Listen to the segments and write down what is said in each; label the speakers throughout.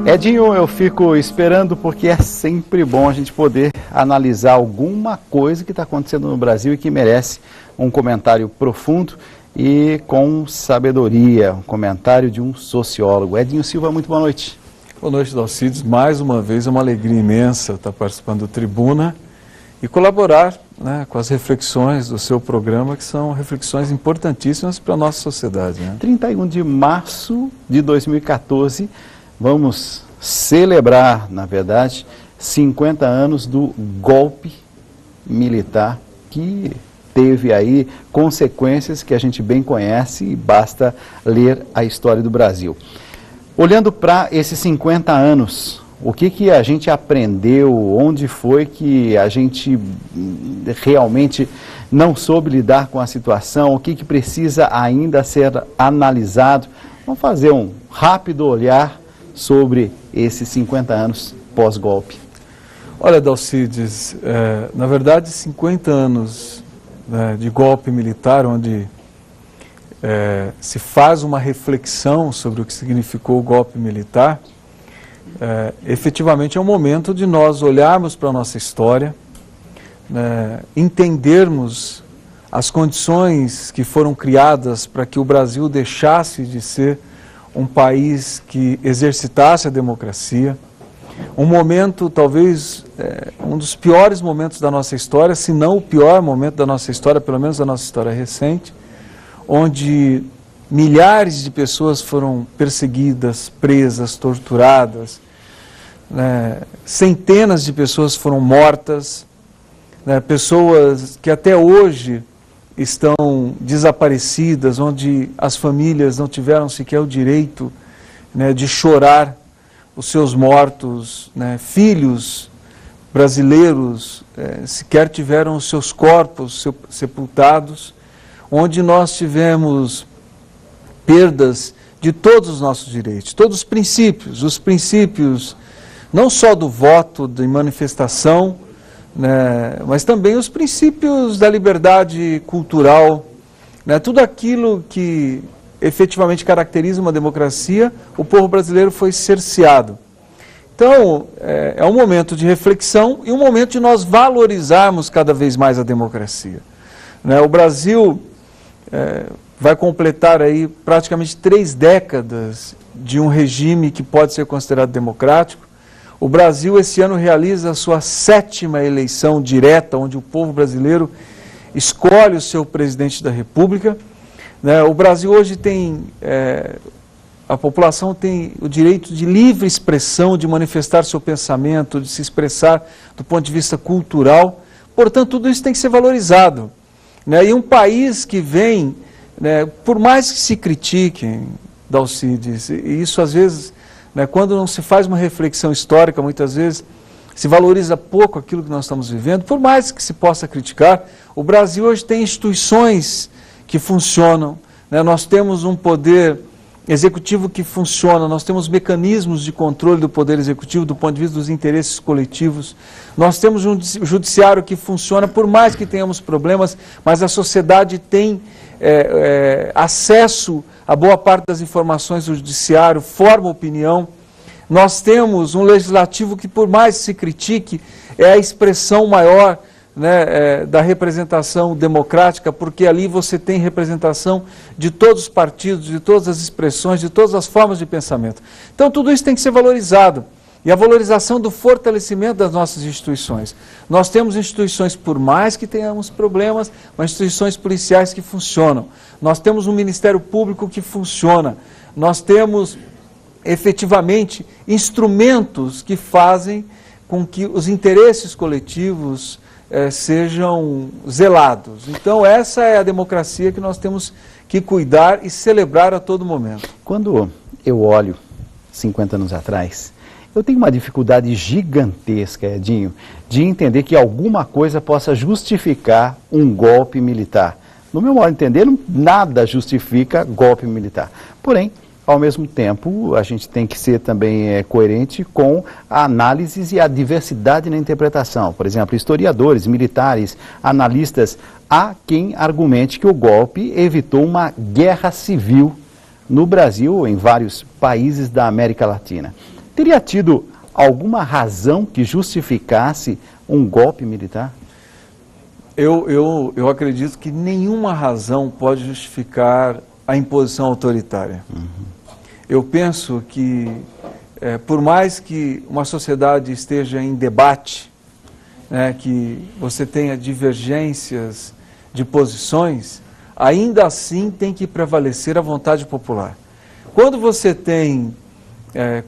Speaker 1: Edinho, eu fico esperando porque é sempre bom a gente poder analisar alguma coisa que está acontecendo no Brasil e que merece um comentário profundo e com sabedoria, um comentário de um sociólogo. Edinho Silva, muito boa noite.
Speaker 2: Boa noite, Dalcides. Mais uma vez é uma alegria imensa estar participando do Tribuna e colaborar, né, com as reflexões do seu programa, que são reflexões importantíssimas para a nossa sociedade.
Speaker 1: 31 de março de 2014, vamos celebrar, na verdade, 50 anos do golpe militar que teve aí consequências que a gente bem conhece e basta ler a história do Brasil. Olhando para esses 50 anos, o que a gente aprendeu, onde foi que a gente realmente não soube lidar com a situação, o que precisa ainda ser analisado? Vamos fazer um rápido olhar sobre esses 50 anos pós-golpe.
Speaker 2: Olha, Dalcides, na verdade 50 anos de golpe militar, onde se faz uma reflexão sobre o que significou o golpe militar, efetivamente é um momento de nós olharmos para a nossa história, entendermos as condições que foram criadas para que o Brasil deixasse de ser um país que exercitasse a democracia, um momento, talvez, um dos piores momentos da nossa história, se não o pior momento da nossa história, pelo menos da nossa história recente, onde milhares de pessoas foram perseguidas, presas, torturadas, centenas de pessoas foram mortas, pessoas que até hoje estão desaparecidas, onde as famílias não tiveram sequer o direito, de chorar os seus mortos, filhos brasileiros sequer tiveram os seus corpos sepultados, onde nós tivemos perdas de todos os nossos direitos, todos os princípios não só do voto, de manifestação, mas também os princípios da liberdade cultural, tudo aquilo que efetivamente caracteriza uma democracia, o povo brasileiro foi cerceado. Então, é um momento de reflexão e um momento de nós valorizarmos cada vez mais a democracia. O Brasil vai completar aí praticamente 3 décadas de um regime que pode ser considerado democrático. O Brasil esse ano realiza a sua 7ª eleição direta, onde o povo brasileiro escolhe o seu presidente da República. O Brasil hoje tem, a população tem o direito de livre expressão, de manifestar seu pensamento, de se expressar do ponto de vista cultural. Portanto, tudo isso tem que ser valorizado. E um país que vem, por mais que se critiquem, Dalcides, e isso às vezes, quando não se faz uma reflexão histórica, muitas vezes se valoriza pouco aquilo que nós estamos vivendo, por mais que se possa criticar, o Brasil hoje tem instituições que funcionam, nós temos um poder executivo que funciona, nós temos mecanismos de controle do poder executivo do ponto de vista dos interesses coletivos, nós temos um judiciário que funciona, por mais que tenhamos problemas, mas a sociedade tem acesso a boa parte das informações do judiciário, forma opinião. Nós temos um legislativo que, por mais que se critique, é a expressão maior da representação democrática, porque ali você tem representação de todos os partidos, de todas as expressões, de todas as formas de pensamento. Então tudo isso tem que ser valorizado. E a valorização do fortalecimento das nossas instituições. Nós temos instituições, por mais que tenhamos problemas, mas instituições policiais que funcionam. Nós temos um Ministério Público que funciona. Nós temos, efetivamente, instrumentos que fazem com que os interesses coletivos sejam zelados. Então, essa é a democracia que nós temos que cuidar e celebrar a todo momento.
Speaker 1: Quando eu olho 50 anos atrás, eu tenho uma dificuldade gigantesca, Edinho, de entender que alguma coisa possa justificar um golpe militar. No meu modo de entender, nada justifica golpe militar. Porém, ao mesmo tempo, a gente tem que ser também coerente com a análise e a diversidade na interpretação. Por exemplo, historiadores, militares, analistas, há quem argumente que o golpe evitou uma guerra civil no Brasil ou em vários países da América Latina. teria tido alguma razão que justificasse um golpe militar?
Speaker 2: Eu acredito que nenhuma razão pode justificar a imposição autoritária. Eu penso que, por mais que uma sociedade esteja em debate, né, que você tenha divergências de posições, ainda assim tem que prevalecer a vontade popular. Quando você tem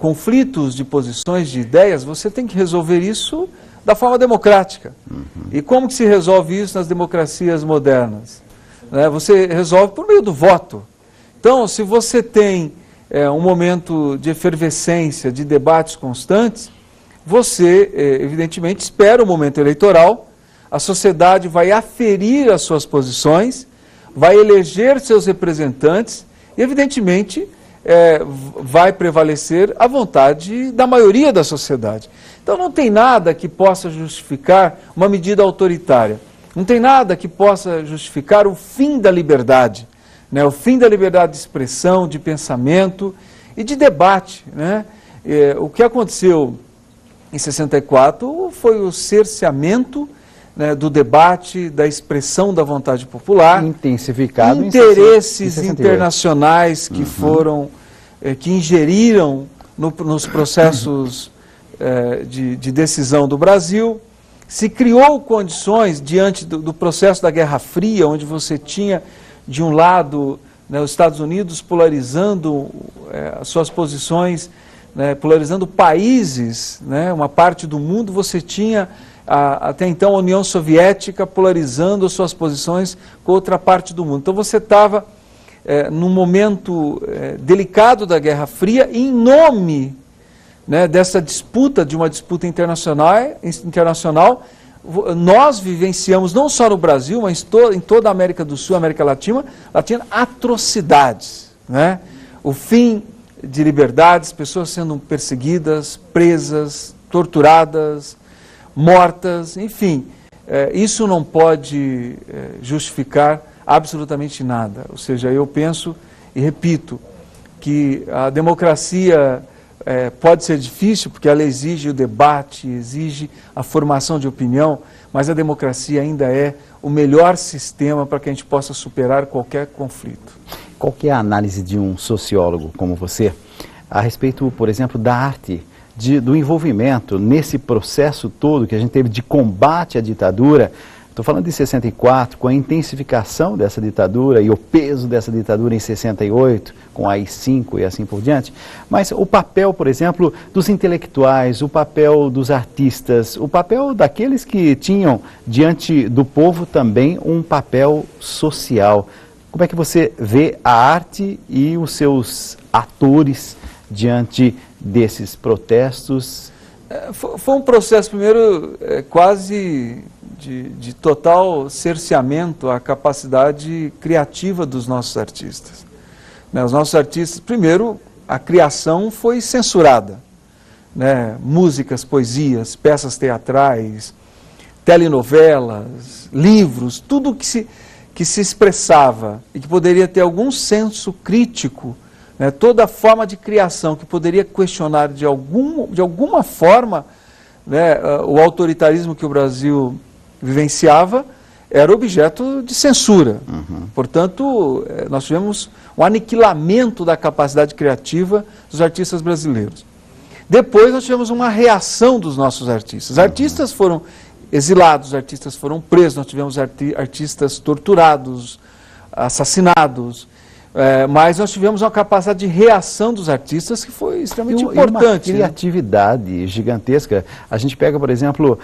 Speaker 2: conflitos de posições, de ideias, você tem que resolver isso da forma democrática. E como que se resolve isso nas democracias modernas? Você resolve por meio do voto. Então, se você tem um momento de efervescência, de debates constantes, você, evidentemente, espera o momento eleitoral, a sociedade vai aferir as suas posições, vai eleger seus representantes e, evidentemente, vai prevalecer a vontade da maioria da sociedade. Então não tem nada que possa justificar uma medida autoritária, não tem nada que possa justificar o fim da liberdade, né? O fim da liberdade de expressão, de pensamento e de debate, né? O que aconteceu em 64 foi o cerceamento, né, do debate, da expressão da vontade popular,
Speaker 1: intensificado
Speaker 2: interesses internacionais que foram, que ingeriram nos processos de decisão do Brasil. Se criou condições diante do processo da Guerra Fria, onde você tinha, de um lado, né, os Estados Unidos polarizando as suas posições, né, polarizando países, né, uma parte do mundo, você tinha até então a União Soviética polarizando as suas posições com outra parte do mundo. Então você estava num momento delicado da Guerra Fria, em nome, né, dessa disputa, de uma disputa internacional, nós vivenciamos, não só no Brasil, mas em toda a América do Sul, América Latina, atrocidades, né? O fim de liberdades, pessoas sendo perseguidas, presas, torturadas, mortas, enfim, isso não pode justificar absolutamente nada. Ou seja, eu penso e repito que a democracia pode ser difícil, porque ela exige o debate, exige a formação de opinião, mas a democracia ainda é o melhor sistema para que a gente possa superar qualquer conflito.
Speaker 1: Qual que é a análise de um sociólogo como você a respeito, por exemplo, da arte, do envolvimento nesse processo todo que a gente teve de combate à ditadura? Estou falando de 64, com a intensificação dessa ditadura e o peso dessa ditadura em 68, com a AI-5 e assim por diante. Mas o papel, por exemplo, dos intelectuais, o papel dos artistas, o papel daqueles que tinham diante do povo também um papel social. Como é que você vê a arte e os seus atores diante desses protestos?
Speaker 2: Foi um processo, primeiro, quase de total cerceamento à capacidade criativa dos nossos artistas. Né, os nossos artistas, primeiro, a criação foi censurada. Né, músicas, poesias, peças teatrais, telenovelas, livros, tudo que se expressava e que poderia ter algum senso crítico, né, toda forma de criação que poderia questionar de alguma forma, né, o autoritarismo que o Brasil vivenciava, era objeto de censura. Portanto, nós tivemos um aniquilamento da capacidade criativa dos artistas brasileiros. Depois nós tivemos uma reação dos nossos artistas. Artistas foram exilados, artistas foram presos, nós tivemos artistas torturados, assassinados, mas nós tivemos uma capacidade de reação dos artistas que foi extremamente importante.
Speaker 1: E uma criatividade gigantesca. A gente pega, por exemplo,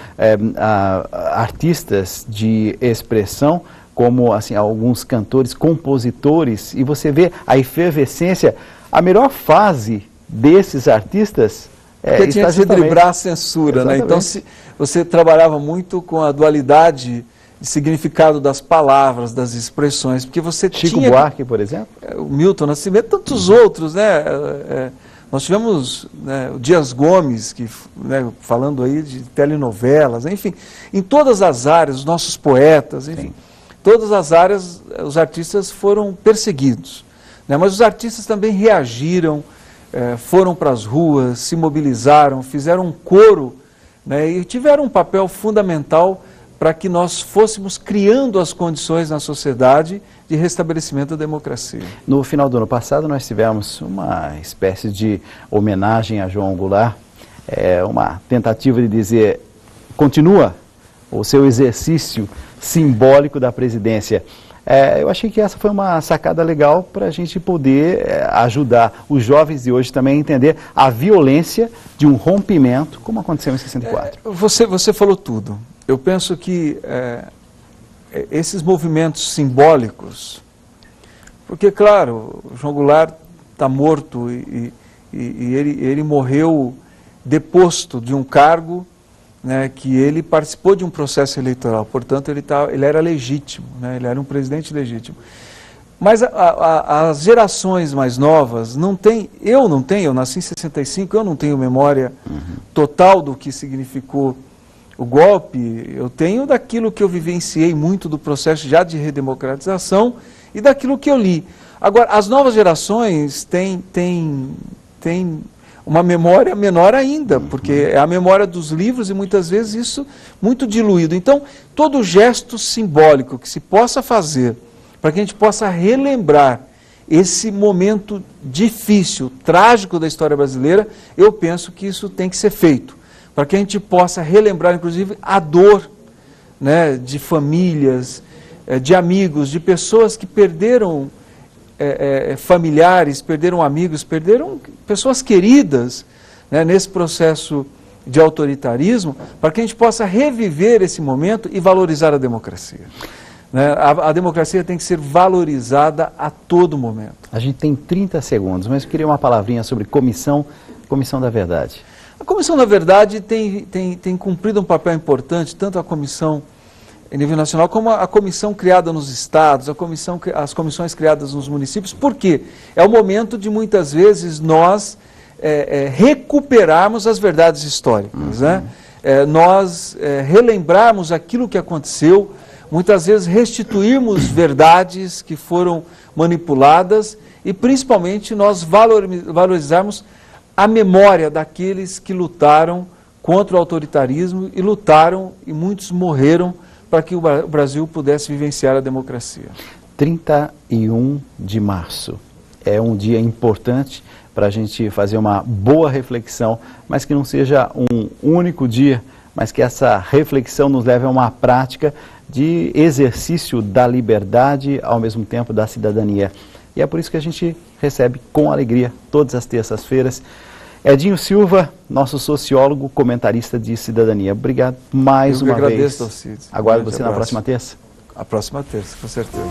Speaker 1: artistas de expressão, como assim, alguns cantores, compositores, e você vê a efervescência, a melhor fase desses artistas
Speaker 2: porque tinha que driblar a censura, né? Então você trabalhava muito com a dualidade de significado das palavras, das expressões, porque você
Speaker 1: Chico Buarque, por exemplo?
Speaker 2: O Milton Nascimento, tantos outros, né? Nós tivemos, né, o Dias Gomes, né, falando aí de telenovelas, enfim, em todas as áreas, os nossos poetas, enfim, todas as áreas, os artistas foram perseguidos, né? Mas os artistas também reagiram, foram para as ruas, se mobilizaram, fizeram um coro, né, e tiveram um papel fundamental para que nós fôssemos criando as condições na sociedade de restabelecimento da democracia.
Speaker 1: No final do ano passado nós tivemos uma espécie de homenagem a João Goulart, uma tentativa de dizer, continua o seu exercício simbólico da presidência. Eu achei que essa foi uma sacada legal para a gente poder ajudar os jovens de hoje também a entender a violência de um rompimento, como aconteceu em 64.
Speaker 2: Você falou tudo. Eu penso que esses movimentos simbólicos, porque, claro, o João Goulart está morto e ele morreu deposto de um cargo, né, que ele participou de um processo eleitoral, portanto ele era legítimo, né, ele era um presidente legítimo. Mas as gerações mais novas não têm, eu nasci em 65, eu não tenho memória total do que significou o golpe, eu tenho daquilo que eu vivenciei muito do processo já de redemocratização e daquilo que eu li. Agora, as novas gerações têm uma memória menor ainda, porque é a memória dos livros e muitas vezes isso muito diluído. Então, todo gesto simbólico que se possa fazer para que a gente possa relembrar esse momento difícil, trágico da história brasileira, eu penso que isso tem que ser feito, para que a gente possa relembrar, inclusive, a dor, né, de famílias, de amigos, de pessoas que perderam familiares, perderam amigos, perderam pessoas queridas, né, nesse processo de autoritarismo, para que a gente possa reviver esse momento e valorizar a democracia. Né? A democracia tem que ser valorizada a todo momento. A gente tem 30 segundos, mas eu queria uma palavrinha sobre Comissão da Verdade. A Comissão da Verdade tem cumprido um papel importante, tanto a Comissão em nível nacional, como a comissão criada nos estados, as comissões criadas nos municípios. Por quê? É o momento de, muitas vezes, nós recuperarmos as verdades históricas, né? Nós relembrarmos aquilo que aconteceu, muitas vezes restituirmos verdades que foram manipuladas e, principalmente, nós valorizarmos a memória daqueles que lutaram contra o autoritarismo e lutaram, e muitos morreram, para que o Brasil pudesse vivenciar a democracia. 31 de março é um dia importante para a gente fazer uma boa reflexão, mas que não seja um único dia, mas que essa reflexão nos leve a uma prática de exercício da liberdade, ao mesmo tempo da cidadania. E é por isso que a gente recebe com alegria, todas as terças-feiras, Edinho Silva, nosso sociólogo, comentarista de cidadania. Obrigado mais uma vez. Eu agradeço, Alcides.
Speaker 1: Aguardo você na próxima terça.
Speaker 2: A próxima terça, com certeza.